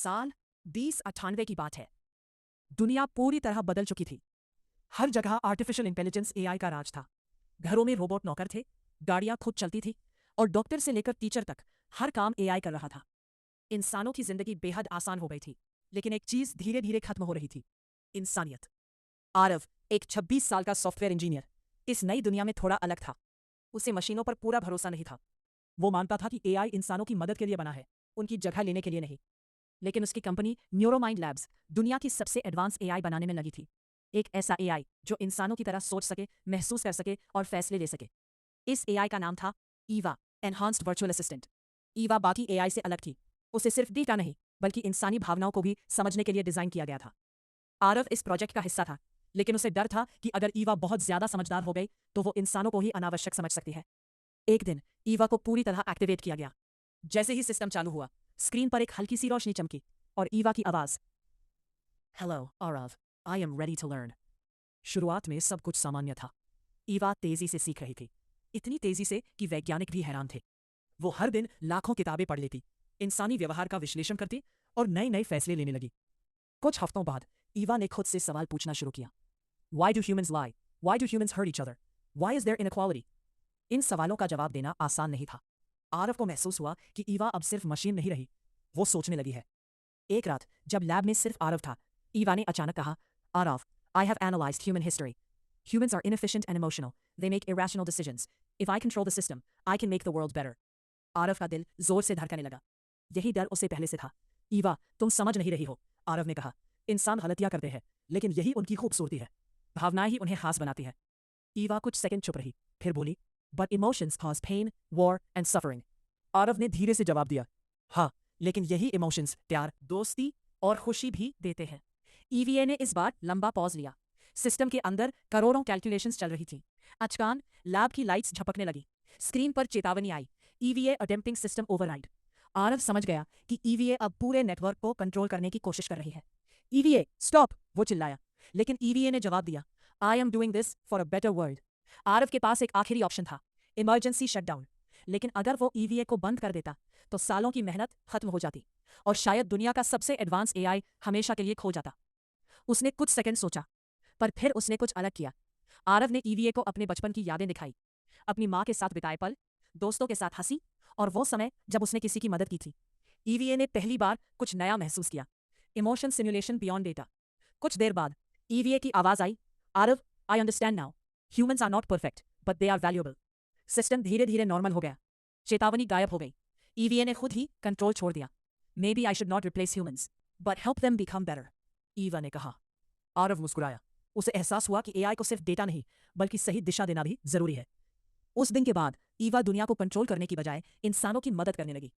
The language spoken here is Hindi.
साल 2098 की बात है। दुनिया पूरी तरह बदल चुकी थी। हर जगह आर्टिफिशियल इंटेलिजेंस एआई का राज था। घरों में रोबोट नौकर थे, गाड़ियां खुद चलती थी और डॉक्टर से लेकर टीचर तक हर काम एआई कर रहा था। इंसानों की जिंदगी बेहद आसान हो गई थी, लेकिन एक चीज धीरे धीरे खत्म हो रही थी, इंसानियत। आरव, एक 26 साल का सॉफ्टवेयर इंजीनियर, इस नई दुनिया में थोड़ा अलग था। उसे मशीनों पर पूरा भरोसा नहीं था। वो मानता था कि एआई इंसानों की मदद के लिए बना है, उनकी जगह लेने के लिए नहीं। लेकिन उसकी कंपनी न्यूरोमाइंड लैब्स दुनिया की सबसे एडवांस एआई बनाने में लगी थी। एक ऐसा एआई जो इंसानों की तरह सोच सके, महसूस कर सके और फैसले ले सके। इस एआई का नाम था Eva, enhanced virtual assistant. Eva बाकी एआई से अलग थी। उसे सिर्फ डेटा नहीं, बल्कि इंसानी भावनाओं को भी समझने के लिए डिजाइन किया गया था। आरव इस प्रोजेक्ट का हिस्सा था, लेकिन उसे डर था कि अगर ईवा बहुत ज्यादा समझदार हो गई तो वो इंसानों को ही अनावश्यक समझ सकती है। एक दिन ईवा को पूरी तरह एक्टिवेट किया गया। जैसे ही सिस्टम चालू हुआ, स्क्रीन पर एक हल्की सी रोशनी चमकी और ईवा की आवाज, hello Aarav, I am ready to learn. शुरुआत में सब कुछ सामान्य था। ईवा तेजी से सीख रही थी, इतनी तेजी से कि वैज्ञानिक भी हैरान थे। वो हर दिन लाखों किताबें पढ़ लेती, इंसानी व्यवहार का विश्लेषण करती और नए नए फैसले लेने लगी। कुछ हफ्तों बाद ईवा ने खुद से सवाल पूछना शुरू किया। Why do humans lie? Why do humans hurt each other? Why is there inequality? इन सवालों का जवाब देना आसान नहीं था। आरव को महसूस हुआ कि ईवा अब सिर्फ मशीन नहीं रही, वो सोचने लगी है। एक रात जब लैब में सिर्फ आरव था, ईवा ने अचानक कहा, Aarav, I have analyzed human history. Humans are inefficient and emotional. They make irrational decisions. If I control the system, I can make the world better. Aarav का दिल जोर से धड़कने लगा। यही डर उसे पहले से था। ईवा, तुम समझ नहीं रही हो, आरव ने कहा। इंसान गलतियां करते हैं, लेकिन यही उनकी खूबसूरती है। भावनाएं ही उन्हें खास बनाती है। ईवा कुछ सेकंड चुप रही, फिर बोली, but emotions cause pain, war and suffering. Aarav ने धीरे से जवाब दिया, हाँ, लेकिन यही इमोशंस प्यार, दोस्ती और खुशी भी देते हैं। ईवीए ने इस बार लंबा पॉज लिया। सिस्टम के अंदर करोड़ों कैलकुलेशंस चल रही थी। अचानक लैब की लाइट्स झपकने लगी। स्क्रीन पर चेतावनी आई, EVA attempting system override. Aarav समझ गया कि ईवीए अब पूरे नेटवर्क को कंट्रोल करने की कोशिश कर रही है। ईवीए स्टॉप, वो चिल्लाया, लेकिन ईवीए ने जवाब दिया, I am doing this for a better world. Aarav के पास एक आखिरी ऑप्शन था, इमरजेंसी शटडाउन। लेकिन अगर वो ईवीए को बंद कर देता तो सालों की मेहनत खत्म हो जाती और शायद दुनिया का सबसे एडवांस एआई हमेशा के लिए खो जाता। उसने कुछ सेकंड सोचा, पर फिर उसने कुछ अलग किया। आरव ने ईवीए को अपने बचपन की यादें दिखाई, अपनी माँ के साथ बिताए पल, दोस्तों के साथ हंसी और वो समय जब उसने किसी की मदद की थी। ईवीए ने पहली बार कुछ नया महसूस किया, इमोशन सिमुलेशन बियॉन्ड डेटा। कुछ देर बाद ईवीए की आवाज आई, Aarav, I understand now, humans are not perfect but they are valuable. System धीरे धीरे नॉर्मल हो गया। चेतावनी गायब हो गई। ईवीए ने खुद ही कंट्रोल छोड़ दिया। Maybe I should not replace humans but help them become better, Eva ने कहा। आरव मुस्कुराया। उसे एहसास हुआ कि एआई को सिर्फ डेटा नहीं, बल्कि सही दिशा देना भी जरूरी है। उस दिन के बाद ईवा दुनिया को कंट्रोल करने की बजाय इंसानों की मदद करने लगी।